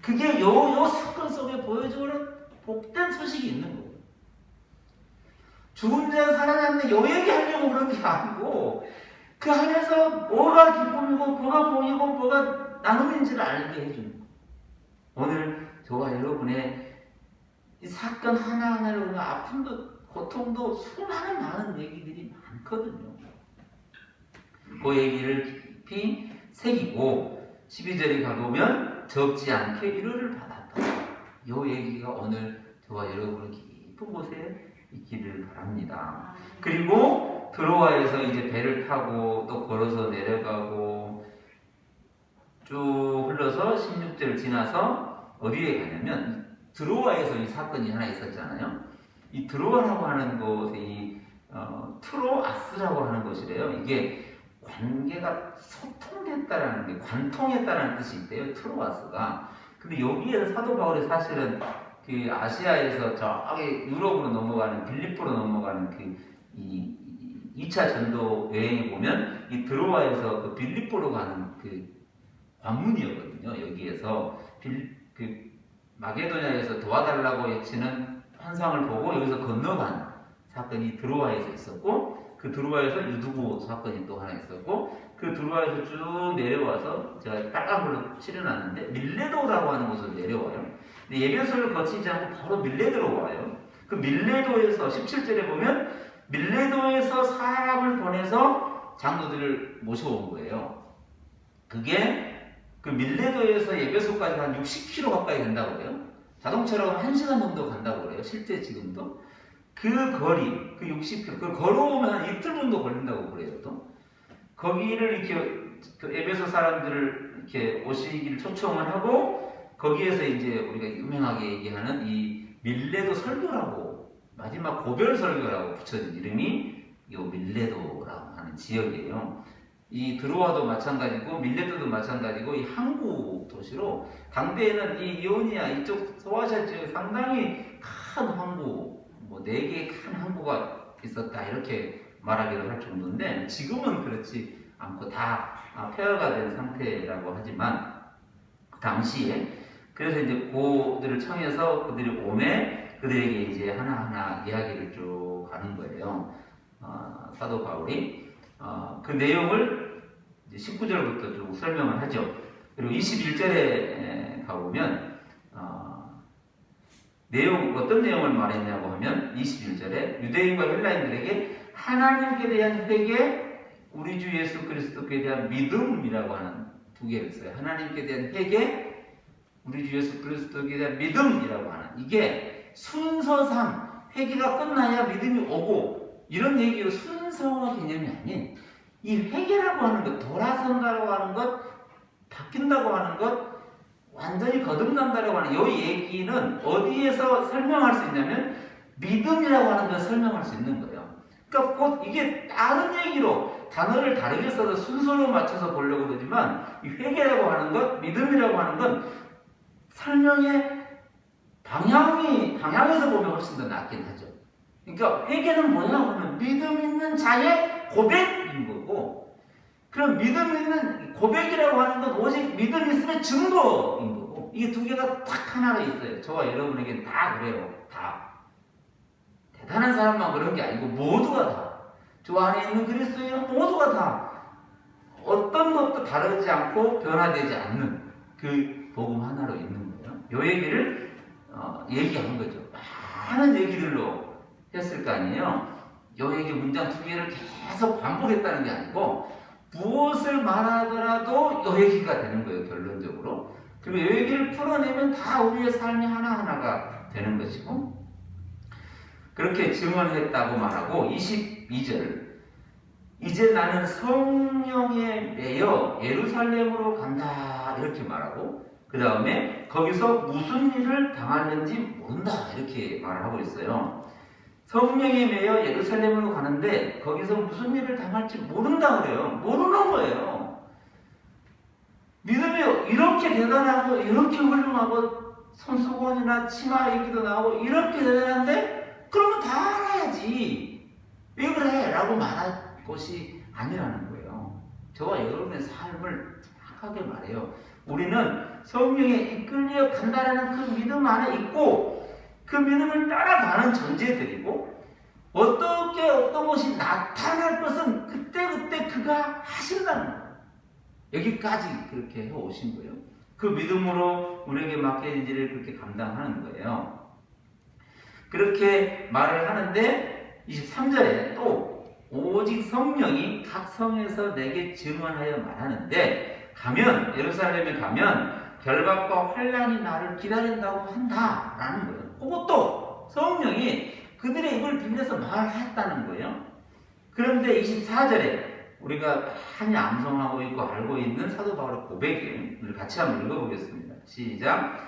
그게 요 사건 속에 보여주는 복된 소식이 있는 거예요. 죽은 자 살아났네 요 얘기하려고 그런 게 아니고, 그 안에서 뭐가 기쁨이고 뭐가 복이고 뭐가 나눔인지를 알게 해주는 거예요. 오늘 저와 여러분의 이 사건 하나하나를 보면 아픔도 고통도 수많은 많은 얘기들이 많거든요. 그 얘기를 깊이 새기고 12절에 가보면 적지 않게 위로를 받았다. 이 얘기가 오늘 저와 여러분의 깊은 곳에 있기를 바랍니다. 그리고 드로아에서 이제 배를 타고 또 걸어서 내려가고 쭉 흘러서 16절을 지나서 어디에 가냐면, 드로아에서 이 사건이 하나 있었잖아요. 이 드로아라고 하는 곳이 트로아스라고 하는 것이래요. 이게 관계가 소통됐다라는 게, 관통했다라는 뜻이 있대요. 트로아스가. 근데 여기에서 사도 바울이 사실은 그 아시아에서 저기 유럽으로 넘어가는, 빌립보로 넘어가는 그 2차 전도 여행에 보면 이 드로아에서 그 빌립보로 가는 그 관문이었거든요. 여기에서 그 마게도냐에서 도와달라고 외치는 환상을 보고 여기서 건너간 사건이 드로아에서 있었고, 그 드로아에서 유두고 사건이 또 하나 있었고, 그 드로아에서 쭉 내려와서 제가 빨간 걸로 칠해놨는데 밀레도라고 하는 곳으로 내려와요. 근데 예배소를 거치지 않고 바로 밀레도로 와요. 그 밀레도에서 17절에 보면 밀레도에서 사람을 보내서 장로들을 모셔온 거예요. 그게 그 밀레도에서 예배소까지 한 60km 가까이 된다고 그래요. 자동차로 1시간 정도 간다고 그래요. 실제 지금도. 그 거리, 그 60km, 그 걸어오면 한 이틀 정도 걸린다고 그래요. 또 거기를 이렇게 그 에베소 사람들을 이렇게 오시기를 초청을 하고 거기에서 이제 우리가 유명하게 얘기하는 이 밀레도 설교라고 마지막 고별 설교라고 붙여진 이름이 이 밀레도라고 하는 지역이에요. 이 드로아도 마찬가지고 밀레도도 마찬가지고 이 항구 도시로 당대에는 이 이오니아 이쪽 소아시아 지역에 상당히 큰 항구, 뭐 4개의 큰 항구가 있었다 이렇게 말하기도 할 정도인데 지금은 그렇지 않고 다 폐허가 된 상태라고 하지만 그 당시에 그래서 이제 그들을 청해서 그들이 오매 그들에게 이제 하나하나 이야기를 쭉 하는 거예요. 사도 바울이 그 내용을 이제 19절부터 쭉 설명을 하죠. 그리고 21절에 가보면 어떤 내용을 말했냐고 하면 21절에 유대인과 헬라인들에게 하나님께 대한 회개, 우리 주 예수 그리스도께 대한 믿음이라고 하는 두 개를 써요. 하나님께 대한 회개, 우리 주 예수 그리스도께 대한 믿음이라고 하는 이게 순서상 회개가 끝나야 믿음이 오고 이런 얘기로 순서 개념이 아닌 이 회개라고 하는 것, 돌아선다라고 하는 것, 바뀐다고 하는 것, 완전히 거듭난다라고 하는 이 얘기는 어디에서 설명할 수 있냐면 믿음이라고 하는 걸 설명할 수 있는 거예요. 그러니까 곧 이게 다른 얘기로 단어를 다르게 써서 순서로 맞춰서 보려고 그러지만 이 회개라고 하는 것, 믿음이라고 하는 건 설명의 방향에서 보면 훨씬 더 낫긴 하죠. 그러니까 회개는 뭐냐 하면 믿음 있는 자의 고백인 거고 그럼 믿음 있는 고백이라고 하는 건 오직 믿음 있음의 증거인 거고 이게 두 개가 딱 하나가 있어요. 저와 여러분에게는 다 그래요. 다. 대단한 사람만 그런 게 아니고 모두가 다. 저 안에 있는 그리스도인은 모두가 다 어떤 것도 다르지 않고 변화되지 않는 그 복음 하나로 있는 거예요. 이 얘기를 얘기한 거죠. 많은 얘기들로 했을 거 아니에요. 이 얘기 문장 두 개를 계속 반복했다는 게 아니고 무엇을 말하더라도 이 얘기가 되는 거예요. 결론적으로. 그리고 이 얘기를 풀어내면 다 우리의 삶이 하나하나가 되는 것이고 그렇게 증언했다고 말하고 22절 이제 나는 성령에 매여 예루살렘으로 간다 이렇게 말하고 그 다음에 거기서 무슨 일을 당하는지 모른다 이렇게 말을 하고 있어요. 성령에 매여 예루살렘으로 가는데 거기서 무슨 일을 당할지 모른다 그래요. 모르는 거예요. 믿음이 이렇게 대단하고 이렇게 훌륭하고 손수건이나 치마 얘기도 나오고 이렇게 대단한데 그러면 다 알아야지. 왜 그래? 라고 말할 것이 아니라는 거예요. 저와 여러분의 삶을 정확하게 말해요. 우리는 성령에 이끌려 간다라는 그 믿음 안에 있고 그 믿음을 따라가는 존재들이고 어떻게 어떤 것이 나타날 것은 그때그때 그가 하신다는 거예요. 여기까지 그렇게 해오신 거예요. 그 믿음으로 우리에게 맡겨진 일을 그렇게 감당하는 거예요. 그렇게 말을 하는데 23절에 또 오직 성령이 각 성에서 내게 증언하여 말하는데 가면 예루살렘에 가면 결박과 환난이 나를 기다린다고 한다라는 거예요. 그것도 성령이 그들의 입을 빌려서 말했다는 거예요. 그런데 24절에 우리가 많이 암송하고 있고 알고 있는 사도 바울의 고백이에요. 우리 같이 한번 읽어보겠습니다. 시작.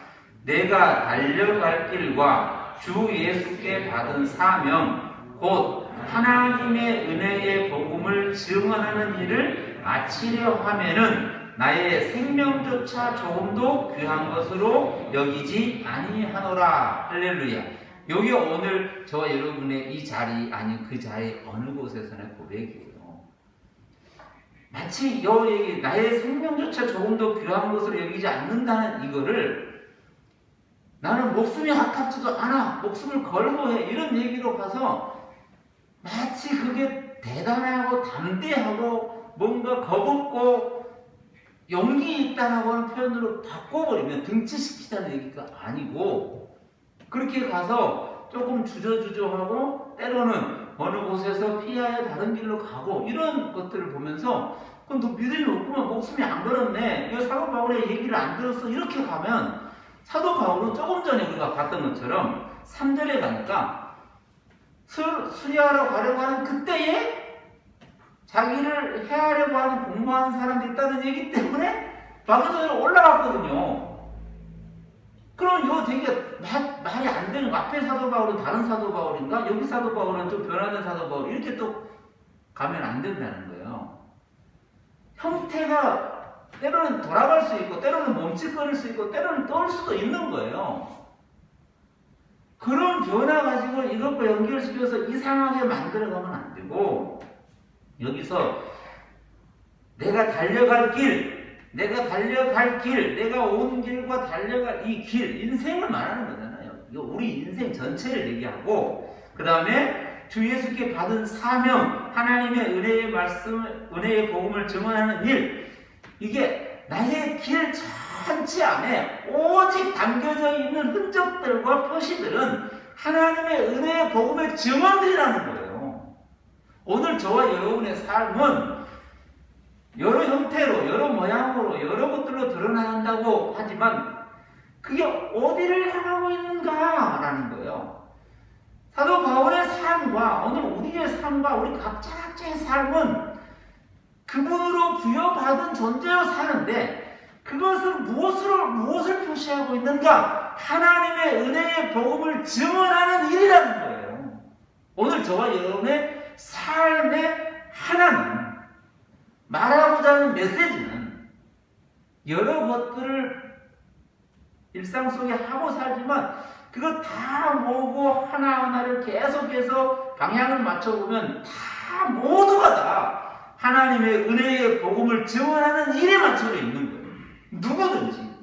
내가 달려갈 길과 주 예수께 받은 사명 곧 하나님의 은혜의 복음을 증언하는 일을 마치려 하면은 나의 생명조차 조금도 귀한 것으로 여기지 아니하노라. 할렐루야. 여기 오늘 저와 여러분의 이 자리 아닌 그 자리 어느 곳에서나 고백이에요. 마치 여기 나의 생명조차 조금도 귀한 것으로 여기지 않는다는 이거를 나는 목숨이 아깝지도 않아. 목숨을 걸고 해. 이런 얘기로 가서 마치 그게 대단하고 담대하고 뭔가 겁없고 용기 있다라고 하는 표현으로 바꿔버리면 등치시키자는 얘기가 아니고 그렇게 가서 조금 주저주저하고 때로는 어느 곳에서 피하여 다른 길로 가고 이런 것들을 보면서 그럼 너 믿음이 없구만 목숨이 안 걸었네. 이거 사도 바울의 얘기를 안 들었어. 이렇게 가면 사도 바울은 조금 전에 우리가 봤던 것처럼 3절에 가니까 수리하러 가려고 하는 그때에 자기를 해하려고 하는 공모하는 사람들이 있다는 얘기 때문에 마게도냐로 올라갔거든요. 그럼 이거 되게 말이 안 되는 거. 앞에 사도 바울은 다른 사도 바울인가? 여기 사도 바울은 좀 변화된 사도 바울 이렇게 또 가면 안 된다는 거예요. 형태가 때로는 돌아갈 수 있고 때로는 멈칫거릴 수 있고 때로는 떠올 수도 있는 거예요. 그런 변화 가지고 이것과 연결시켜서 이상하게 만들어가면 안 되고 여기서 내가 달려갈 길, 내가 온 길과 달려갈 이 길, 인생을 말하는 거잖아요. 이거 우리 인생 전체를 얘기하고 그 다음에 주 예수께 받은 사명, 하나님의 은혜의 말씀을, 은혜의 복음을 증언하는 일, 이게 나의 길 전체 안에 오직 담겨져 있는 흔적들과 표시들은 하나님의 은혜의 복음의 증언들이라는 거예요. 오늘 저와 여러분의 삶은 여러 형태로, 여러 모양으로, 여러 것들로 드러난다고 하지만 그게 어디를 향하고 있는가라는 거예요. 사도 바울의 삶과 오늘 우리의 삶과 우리 각자의 삶은 그분으로 부여받은 존재로 사는데 그것은 무엇을 표시하고 있는가? 하나님의 은혜의 복음을 증언하는 일이라는 거예요. 오늘 저와 여러분의 삶의 하나는 말하고자 하는 메시지는 여러 것들을 일상 속에 하고 살지만 그거 다 모으고 하나하나를 계속해서 방향을 맞춰보면 다 모두가 다 하나님의 은혜의 복음을 증언하는 일에 맞춰져 있는 거예요. 누구든지.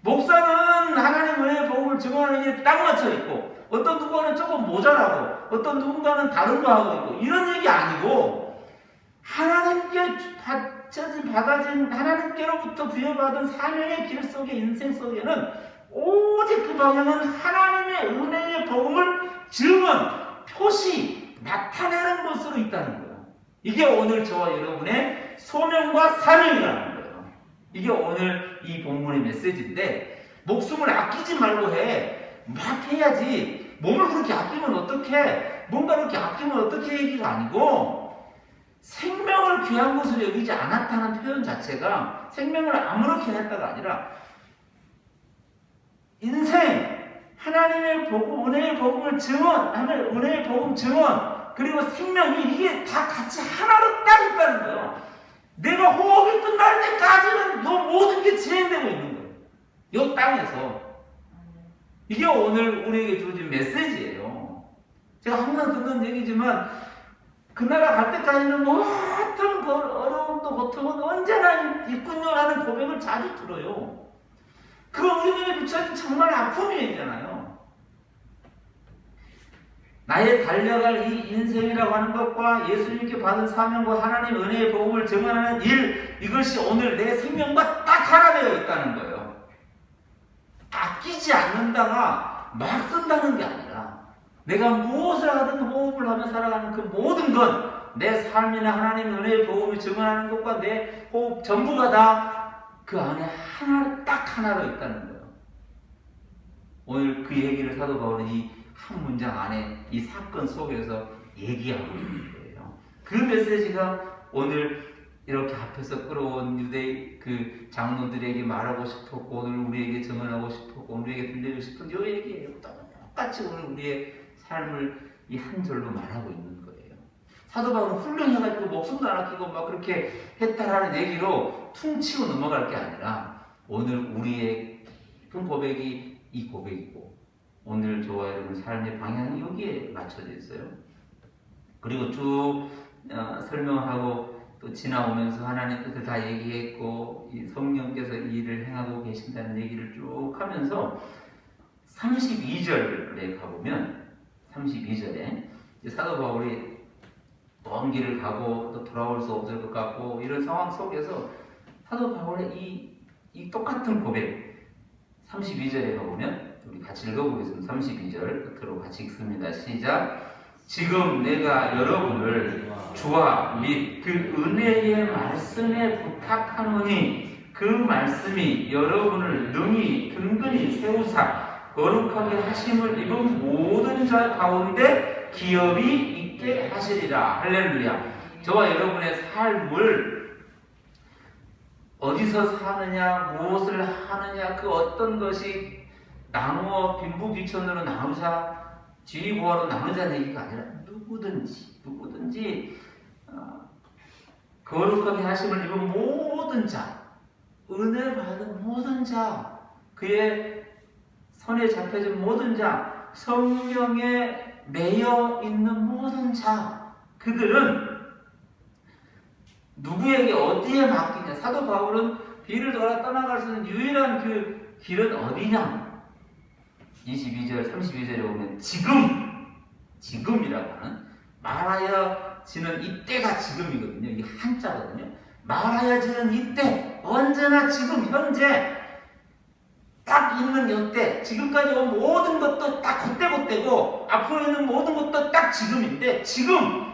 목사는 하나님의 은혜의 복음을 증언하는 일에 딱 맞춰 있고 어떤 누구는 조금 모자라고 어떤 누군가는 다른 거 하고 있고 이런 얘기 아니고 하나님께 받아진 하나님께로부터 부여받은 사명의 길 속에 인생 속에는 오직 그 방향은 하나님의 은혜의 복음을 증언, 표시, 나타내는 것으로 있다는 거예요. 이게 오늘 저와 여러분의 소명과 사명이라는 거예요. 이게 오늘 이 본문의 메시지인데 목숨을 아끼지 말고 막 해야지. 몸을 그렇게 아끼면 어떡해? 뭔가 그렇게 아끼면 어떻게 얘기가 아니고 생명을 귀한 것으로 여기지 않았다는 표현 자체가 생명을 아무렇게 했다가 아니라 인생, 하나님의 복음, 은혜의 복음을 증언, 은혜의 복음 증언, 그리고 생명이 이게 다 같이 하나로 딱 있다는 거예요. 내가 호흡이 끝날 때까지는 이 모든 게 진행되고 있는 거예요. 이 땅에서. 이게 오늘 우리에게 주어진 메시지예요. 제가 항상 듣는 얘기지만 그 나라 갈 때까지는 어떤 어려움도 고통은 언제나 있군요라는 고백을 자주 들어요. 그거 우리에게 비춰진 정말 아픔이 있잖아요. 나의 달려갈 이 인생이라고 하는 것과 예수님께 받은 사명과 하나님의 은혜의 복음을 증언하는 일, 이것이 오늘 내 생명과 딱 하나 되어 있다는 거예요. 아끼지 않는다가 막 쓴다는 게 아니라 내가 무엇을 하든 호흡을 하며 살아가는 그 모든 건 내 삶이나 하나님의 은혜의 복음을 증언하는 것과 내 호흡 전부가 다 그 안에 딱 하나로 있다는 거예요. 오늘 그 얘기를 사도 바울은 이 한 문장 안에 이 사건 속에서 얘기하고 있는 거예요. 그 메시지가 오늘 이렇게 앞에서 끌어온 유대 그 장로들에게 말하고 싶었고 오늘 우리에게 증언하고 싶었고 우리에게 들려주고 싶은 이 얘기예요. 똑같이 오늘 우리의 삶을 이 한 절로 말하고 있는 거예요. 사도 바울은 훌륭해가지고 목숨도 안 아끼고 막 그렇게 했다라는 얘기로 퉁치고 넘어갈 게 아니라 오늘 우리의 깊은 고백이 이 고백이고 오늘 저와 여러분 삶의 방향이 여기에 맞춰져 있어요. 그리고 쭉 설명하고 또 지나오면서 하나님 뜻을 다 얘기했고 이 성령께서 이 일을 행하고 계신다는 얘기를 쭉 하면서 32절에 가보면 32절에 사도 바울이 먼 길을 가고 또 돌아올 수 없을 것 같고 이런 상황 속에서 사도 바울의 이 똑같은 고백 32절에 가보면 우리 같이 읽어보겠습니다. 32절 끝으로 같이 읽습니다. 시작. 지금 내가 여러분을 주와 및 그 은혜의 말씀에 부탁하노니 그 말씀이 여러분을 능히 든든히 세우사 거룩하게 하심을 입은 모든 자 가운데 기업이 있게 하시리라. 할렐루야. 저와 여러분의 삶을 어디서 사느냐, 무엇을 하느냐, 그 어떤 것이 나누어 빈부귀천으로 나누자, 지위고하로 나누자는 얘기가 아니라 누구든지 거룩하게 하심을 입은 모든 자, 은혜 받은 모든 자, 그의 손에 잡혀진 모든 자, 성령에 매여 있는 모든 자, 그들은 누구에게 어디에 맡기냐? 사도 바울은 비를 돌아 떠나갈 수 있는 유일한 그 길은 어디냐? 22절, 32절에 보면 지금이라고 하는, 말하여지는 이때가 지금이거든요. 이게 한자거든요. 말하여지는 이때, 언제나 지금, 현재 딱 있는 이때, 지금까지 온 모든 것도 딱 그때고 앞으로 있는 모든 것도 딱 지금인데, 지금이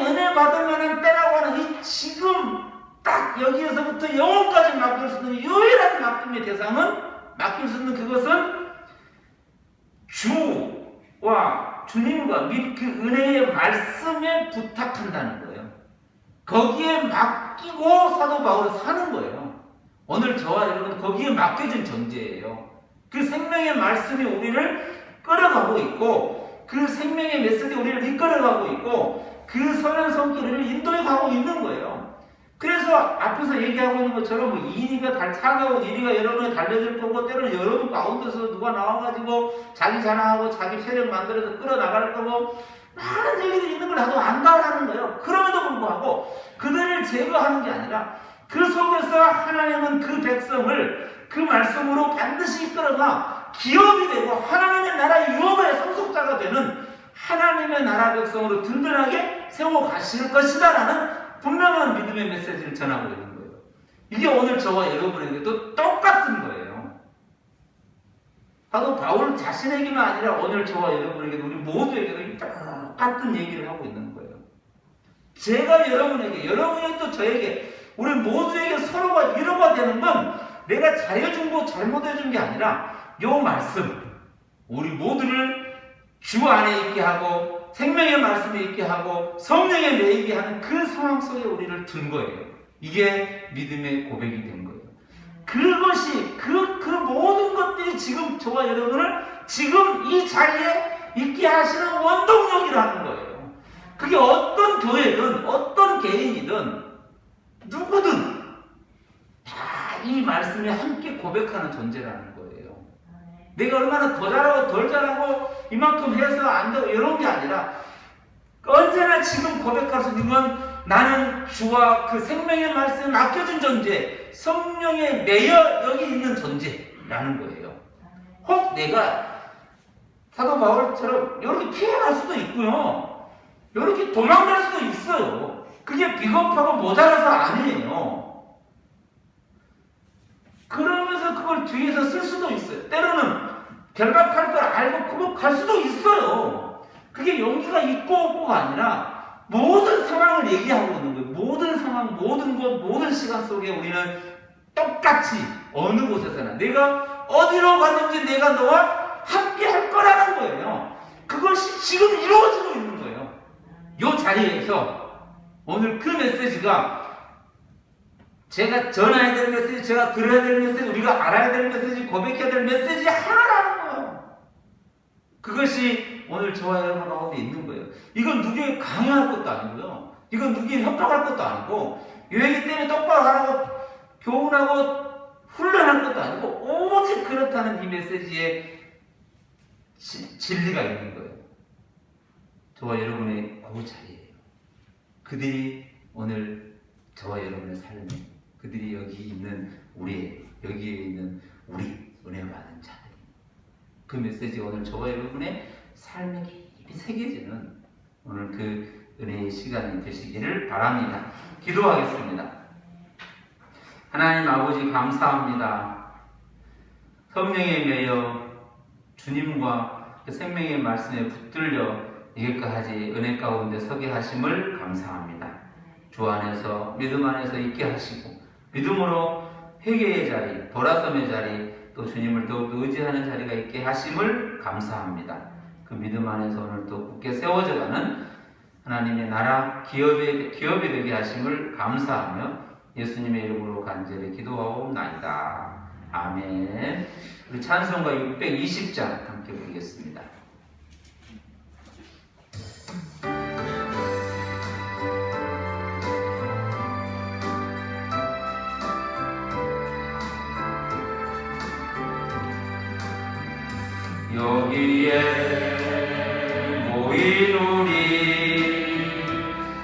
은혜 받을 만한 때라고 하는 이 지금 딱 여기에서부터 영원까지 맡길 수 있는 유일한 맡김의 대상은, 맡길 수 있는 그것은 주와 주님과 및 그 은혜의 말씀에 부탁한다는 거예요. 거기에 맡기고 사도 바울은 사는 거예요. 오늘 저와 여러분 거기에 맡겨진 존재예요. 그 생명의 말씀이 우리를 끌어가고 있고, 그 생명의 메시지 우리를 이끌어가고 있고, 그 선한 성격 우리를 인도해 가고 있는 거예요. 그래서 앞에서 얘기하고 있는 것처럼 뭐 이리가 차가고 이리가 여러분에 달려질 거고, 때로는 여러분 가운데서 누가 나와가지고 자기 자랑하고 자기 세력 만들어서 끌어나갈 거고, 많은 얘기들이 있는 걸 나도 안다라는 거예요. 그럼에도 불구하고 그들을 제거하는 게 아니라 그 속에서 하나님은 그 백성을 그 말씀으로 반드시 이끌어가 기업이 되고 하나님의 나라 유업의 상속자가 되는 하나님의 나라 백성으로 든든하게 세워 가실 것이다 라는 분명한 믿음의 메시지를 전하고 있는 거예요. 이게 오늘 저와 여러분에게도 똑같은 거예요. 사도 바울 자신에게만 아니라 오늘 저와 여러분에게도, 우리 모두에게도 똑같은 얘기를 하고 있는 거예요. 제가 여러분에게, 여러분이 또 저에게, 우리 모두에게 서로가 위로가 되는 건 내가 잘해준 거 잘못해준 게 아니라 요 말씀, 우리 모두를 주 안에 있게 하고 생명의 말씀에 있게 하고 성령에 매이게 하는 그 상황 속에 우리를 둔 거예요. 이게 믿음의 고백이 된 거예요. 그것이 그 모든 것들이 지금 저와 여러분을 지금 이 자리에 있게 하시는 원동력이라는 거예요. 그게 어떤 교회든 어떤 개인이든 누구든 다 이 말씀에 함께 고백하는 존재라는 거예요. 내가 얼마나 더 잘하고 덜 잘하고 이만큼 해서 안 되고 이런 게 아니라 언제나 지금 고백할 수 있는 건 나는 주와 그 생명의 말씀에 맡겨진 존재, 성령에 매여 여기 있는 존재라는 거예요. 혹 내가 사도 바울처럼 이렇게 피해갈 수도 있고요, 이렇게 도망갈 수도 있어요. 그게 비겁하고 모자라서 아니에요. 그러면서 그걸 뒤에서 쓸 수도 있어요. 때로는 결박할 걸 알고 그거 갈 수도 있어요. 그게 용기가 있고 없고가 아니라 모든 상황을 얘기하고 있는 거예요. 모든 상황, 모든 곳, 모든 시간 속에 우리는 똑같이 어느 곳에서나 내가 어디로 가든지 내가 너와 함께 할 거라는 거예요. 그것이 지금 이루어지고 있는 거예요. 이 자리에서 오늘 그 메시지가 제가 전해야 될 메시지, 제가 들어야 될 메시지, 우리가 알아야 될 메시지, 고백해야 될 메시지 하나라는 거예요. 그것이 오늘 저와 여러분 가운데 있는 거예요. 이건 누구에게 강요할 것도 아니고요. 이건 누구에게 협박할 것도 아니고, 유행이 때문에 똑바로 하라고 교훈하고 훈련할 것도 아니고, 오직 그렇다는 이 메시지에 진리가 있는 거예요. 저와 여러분의 그 자리예요. 그들이 오늘 저와 여러분의 삶에, 그들이 여기 있는 여기에 있는 우리 은혜 받은 자들, 그 메시지 오늘 저와 여러분의 삶에 깊이 새겨지는 오늘 그 은혜의 시간이 되시기를 바랍니다. 기도하겠습니다. 하나님 아버지 감사합니다. 성령에 매여 주님과 그 생명의 말씀에 붙들려 이것까지 은혜 가운데 서게 하심을 감사합니다. 주 안에서, 믿음 안에서 있게 하시고, 믿음으로 회개의 자리, 돌아섬의 자리, 또 주님을 더욱 의지하는 자리가 있게 하심을 감사합니다. 그 믿음 안에서 오늘도 굳게 세워져가는 하나님의 나라 기업이 되게 하심을 감사하며 예수님의 이름으로 간절히 기도하옵나이다. 아멘. 우리 찬송가 620장 함께 부르겠습니다. 여기에 모인 우리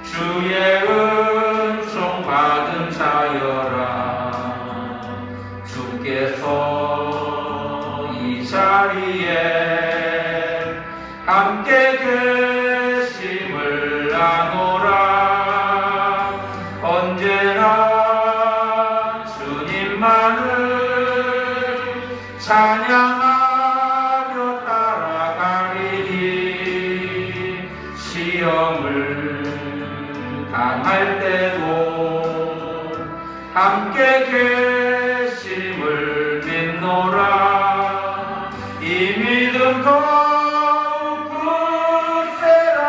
주의 은총 받은 자여라. 주께서 이 자리에 함께 계심을 아노라. 언제나 주님만을 찬양하며 시험을 당할 때도 함께 계심을 믿노라. 이 믿음 더욱 굳세라.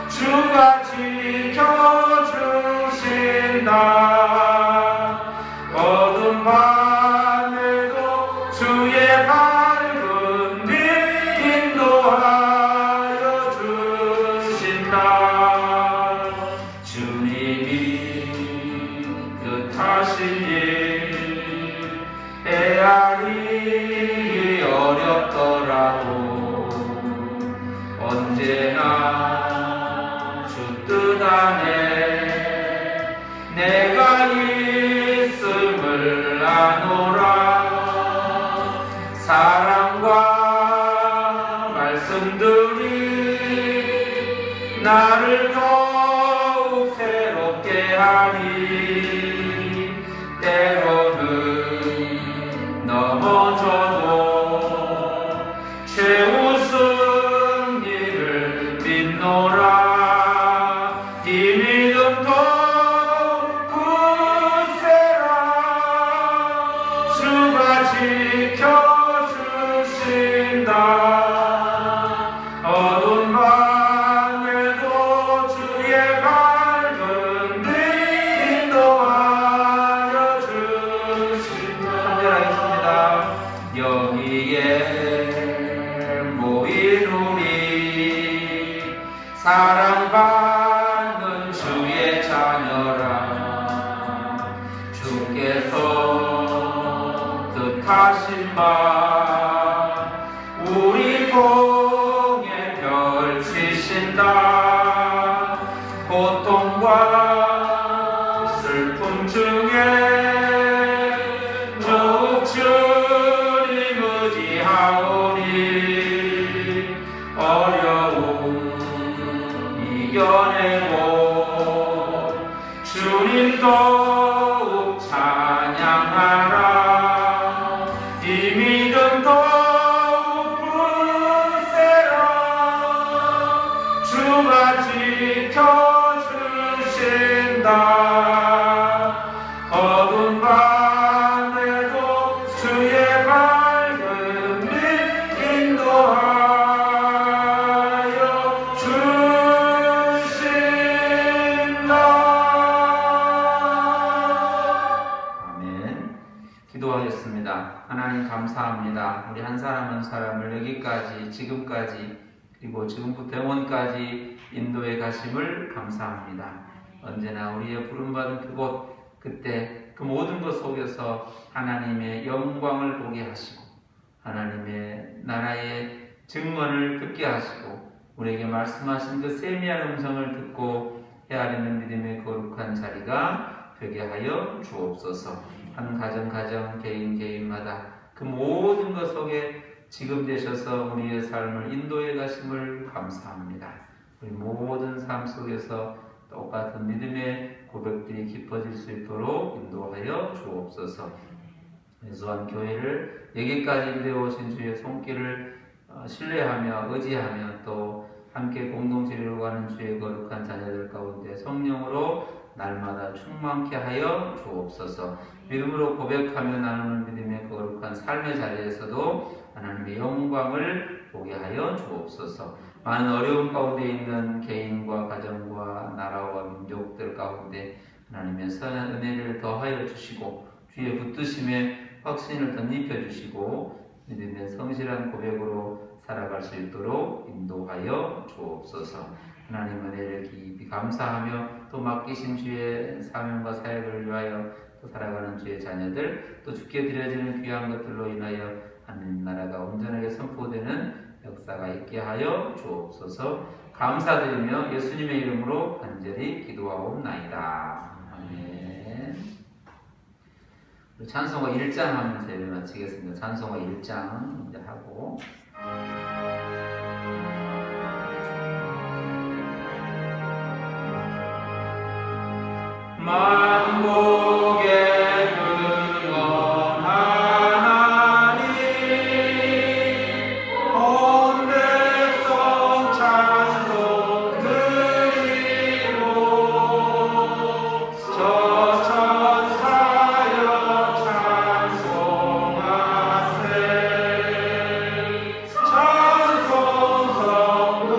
주가 지켜주신다. 어두운 밤에도 주의 밝은 빛 인도하여 주신다. 주님이 뜻하신 일 헤아리기 어렵더라도 언제나 주 뜻 안에 내가 있음을 아노라. 사랑과 말씀들이 나를 더욱 새롭게 하니 때로는 넘어져도 최우승 일을 믿노라. 이 믿음 더욱 굳세라. 주가 지켜주신다. 어두운 밤에도 주의 밝은 빛 인도하여 주신다. 선전하겠습니다. 여기에 모인 우리 사랑받는 주의 자녀라. 주께서 뜻하신 바 우리 공에 펼치신다. 고통과 슬픔 중에 더욱 주님 의지하오니 어려움 이겨내고 주님 더욱 찬양하라. 이 믿음 더욱 굳세라. 주가 지켜주신다. 어두운 밤에도 주의 밝은 빛 인도하여 주신다. 아멘. 기도하겠습니다. 하나님 감사합니다. 우리 한 사람 한 사람을 여기까지 지금까지 그리고 지금부터 영원까지 인도해 가심을 감사합니다. 언제나 우리의 부름받은 그곳 그때 그 모든 것 속에서 하나님의 영광을 보게 하시고 하나님의 나라의 증언을 듣게 하시고 우리에게 말씀하신 그 세미한 음성을 듣고 헤아리는 믿음의 거룩한 자리가 되게 하여 주옵소서. 한 가정 개인마다 그 모든 것 속에 지금 되셔서 우리의 삶을 인도해 가심을 감사합니다. 우리 모든 삶 속에서 똑같은 믿음의 고백들이 깊어질 수 있도록 인도하여 주옵소서. 예수한 교회를 여기까지 이루어오신 주의 손길을 신뢰하며 의지하며 또 함께 공동체를 가는 주의 거룩한 자녀들 가운데 성령으로 날마다 충만케 하여 주옵소서. 믿음으로 고백하며 나누는 믿음의 거룩한 삶의 자리에서도 하나님의 영광을 보게 하여 주옵소서. 많은 어려움 가운데 있는 개인과 가정과 나라와 민족들 가운데 하나님의 선한 은혜를 더하여 주시고 주의 붙드심에 확신을 덧입혀 주시고 믿음의 성실한 고백으로 살아갈 수 있도록 인도하여 주옵소서. 하나님 은혜를 깊이 감사하며 또 맡기신 주의 사명과 사역을 위하여 또 살아가는 주의 자녀들 또 주께 드려지는 귀한 것들로 인하여 하나님 나라가 온전하게 선포되는 역사가 있게 하여 주옵소서. 감사드리며 예수님의 이름으로 간절히 기도하옵나이다. 아멘. 찬송가 1장 하면서 예배 마치겠습니다. 찬송가 1장 이제 하고 만복의 근원 하나님 온 백성 찬송 드리고 저 천사여 찬송하세 찬송 성부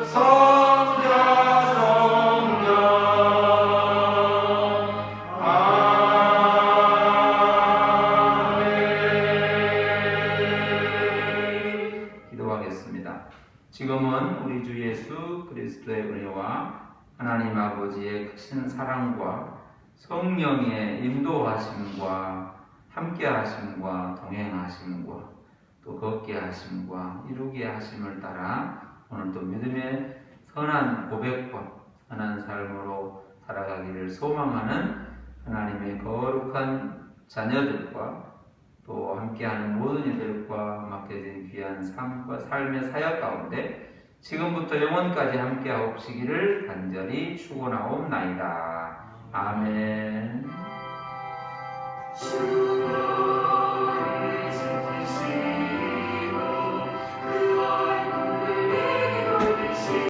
성자 성령 지금은 우리 주 예수 그리스도의 은혜와 하나님 아버지의 크신 사랑과 성령의 인도하심과 함께하심과 동행하심과 또 걷게 하심과 이루게 하심을 따라 오늘도 믿음의 선한 고백과 선한 삶으로 살아가기를 소망하는 하나님의 거룩한 자녀들과 또 함께하는 모든 이들과 맡겨진 귀한 삶과 삶의 사역 가운데 지금부터 영원까지 함께하옵시기를 간절히 축원하옵나이다. 아멘.